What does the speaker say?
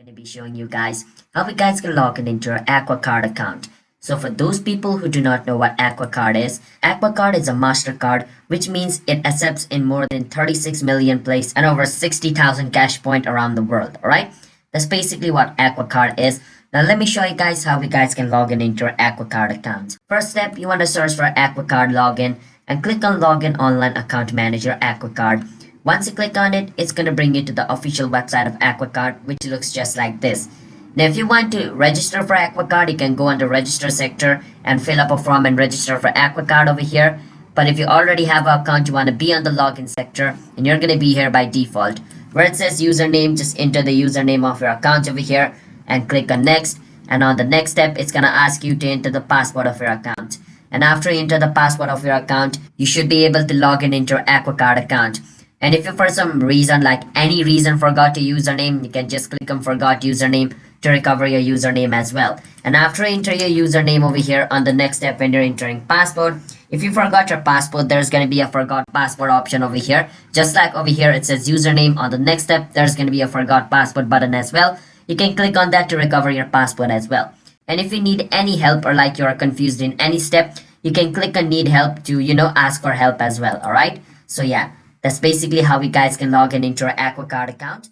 going to be showing you guys how you guys can log in into your Aqua Card account. So for those people who do not know what Aqua Card is a MasterCard, which means it accepts in more than 36 million places and over 60,000 cash point around the world. Alright, that's basically what Aqua Card is. Now let me show you guys how you guys can log in into your Aqua Card account. First step, you want to search for Aqua Card Login and click on Login Online Account Manager Aqua Card. Once you click on it, it's going to bring you to the official website of Aqua Card, which looks just like this. Now, if you want to register for Aqua Card, you can go on the register sector and fill up a form and register for Aqua Card over here. But if you already have an account, you want to be on the login sector, and you're going to be here by default. Where it says username, just enter the username of your account over here and click on next. And on the next step, it's going to ask you to enter the password of your account. And after you enter the password of your account, you should be able to log in into your Aqua Card account. And if you for some reason, like any reason, forgot your username, you can just click on forgot username to recover your username as well. And after you enter your username over here, on the next step when you're entering password, if you forgot your password, there's going to be a forgot password option over here. Just like over here it says username, on the next step there's going to be a forgot password button as well. You can click on that to recover your password as well. And if you need any help or like you're confused in any step, you can click on need help to ask for help as well. Alright, so yeah, that's basically how you guys can log in into your Aqua Card account.